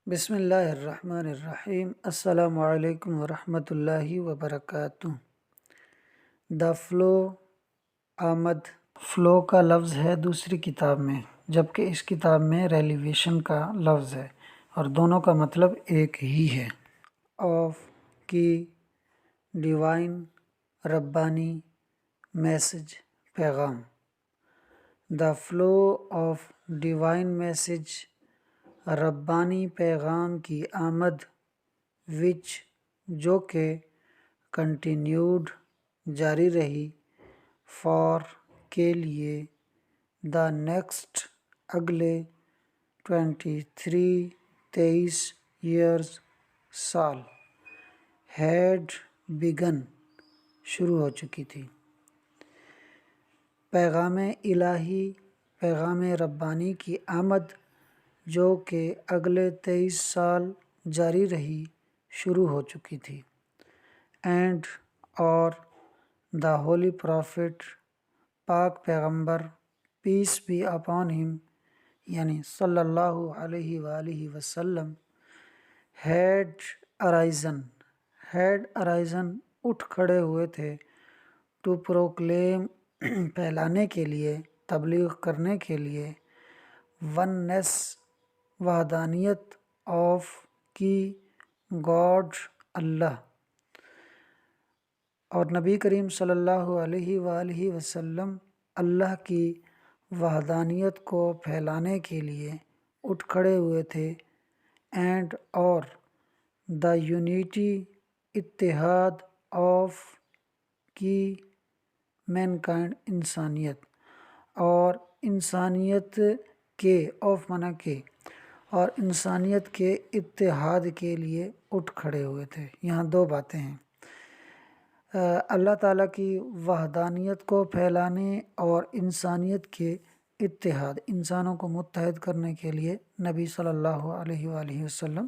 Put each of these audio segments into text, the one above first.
بسم اللہ الرحمن الرحیم۔ السلام علیکم ورحمۃ اللہ وبرکاتہ۔ دا فلو، آمد، فلو کا لفظ ہے دوسری کتاب میں، جبکہ اس کتاب میں ریلیویشن کا لفظ ہے اور دونوں کا مطلب ایک ہی ہے۔ آف کی، ڈیوائن، ربانی، میسج، پیغام۔ The flow of divine message, ربانی پیغام کی آمد، وچ جو کہ کنٹینیوڈ جاری رہی، فار کے لیے، دا نیکسٹ اگلے 23 ایئرز سال، ہیڈ بگن شروع ہو چکی تھی۔ پیغام الہی، پیغام ربانی کی آمد جو کہ اگلے 23 سال جاری رہی، شروع ہو چکی تھی۔ اینڈ اور دا ہولی پرافٹ، پاک پیغمبر، پیس بی اپان ہم، یعنی صلی اللہ علیہ وآلہ وسلم، ہیڈ ارائزن اٹھ کھڑے ہوئے تھے، ٹو پروکلیم پھیلانے کے لیے، تبلیغ کرنے کے لیے، وننس وحدانیت، آف کی، گاڈ اللہ، اور نبی کریم صلی اللہ علیہ وآلہ وسلم اللہ کی وحدانیت کو پھیلانے کے لیے اٹھ کھڑے ہوئے تھے۔ اینڈ اور دا یونیٹی، اتحاد، آف کی، مین کائنڈ، انسانیت، اور انسانیت کے، آف مانا کے، اور انسانیت کے اتحاد کے لیے اٹھ کھڑے ہوئے تھے۔ یہاں دو باتیں ہیں، اللہ تعالیٰ کی وحدانیت کو پھیلانے اور انسانیت کے اتحاد، انسانوں کو متحد کرنے کے لیے نبی صلی اللہ علیہ وآلہ وسلم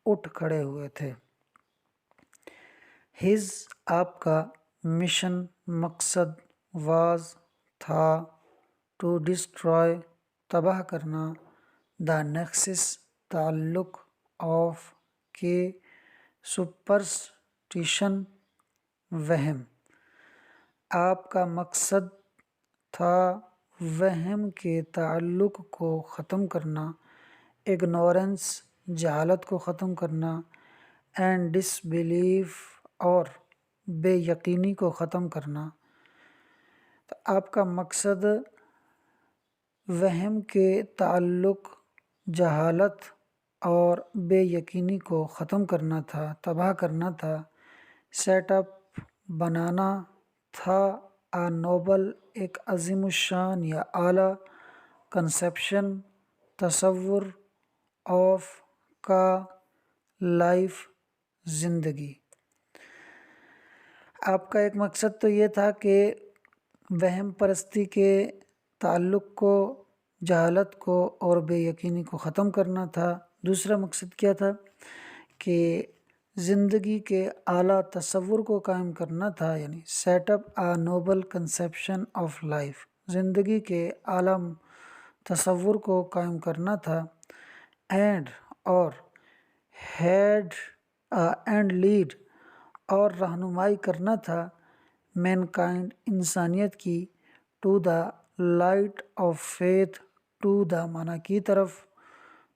اٹھ کھڑے ہوئے تھے۔ ہز، آپ کا، مشن، مقصد، واز، تھا، ٹو ڈسٹرائے، تباہ کرنا، دا نیکسس، تعلق، آف کے، سپرسٹیشن، وہم۔ آپ کا مقصد تھا وہم کے تعلق کو ختم کرنا، اگنورنس، جہالت کو ختم کرنا، اینڈ ڈس بیلیف، اور بے یقینی کو ختم کرنا۔ تو آپ کا مقصد وہم کے تعلق، جہالت اور بے یقینی کو ختم کرنا تھا، تباہ کرنا تھا۔ سیٹ اپ، بنانا تھا، آ نوبل، ایک عظیم الشان یا اعلیٰ، کنسیپشن، تصور، آف کا، لائف، زندگی۔ آپ کا ایک مقصد تو یہ تھا کہ وہم پرستی کے تعلق کو، جہالت کو اور بے یقینی کو ختم کرنا تھا۔ دوسرا مقصد کیا تھا کہ زندگی کے اعلیٰ تصور کو قائم کرنا تھا، یعنی set up a noble conception of life, زندگی کے اعلیٰ تصور کو قائم کرنا تھا۔ اینڈ اور ہیڈ اینڈ لیڈ، اور رہنمائی کرنا تھا، مین کائنڈ، انسانیت کی، to the light of faith, to the مانا کی طرف،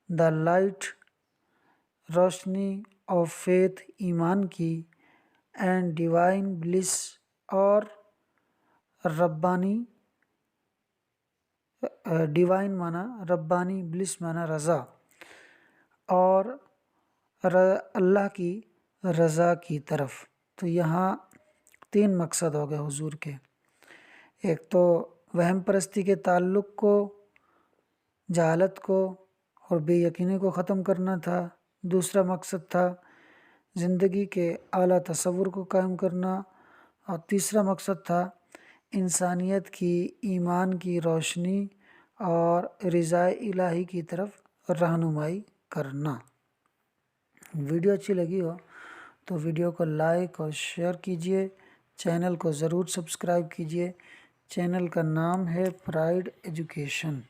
دا لائٹ، روشنی، آف فیتھ، ایمان کی، اینڈ ڈیوائن بلس، اور ربانی، ڈیوائن مانا ربانی، بلس مانا رضا، اور اللہ کی رضا کی طرف۔ تو یہاں تین مقصد ہو گئے حضور کے، ایک تو وہم پرستی کے تعلق کو، جہالت کو اور بے یقینی کو ختم کرنا تھا۔ دوسرا مقصد تھا زندگی کے اعلیٰ تصور کو قائم کرنا، اور تیسرا مقصد تھا انسانیت کی، ایمان کی روشنی اور رضا الہی کی طرف رہنمائی کرنا۔ ویڈیو اچھی لگی ہو تو ویڈیو کو لائک اور شیئر کیجیے، چینل کو ضرور سبسکرائب کیجیے۔ چینل کا نام ہے پرائڈ ایجوکیشن۔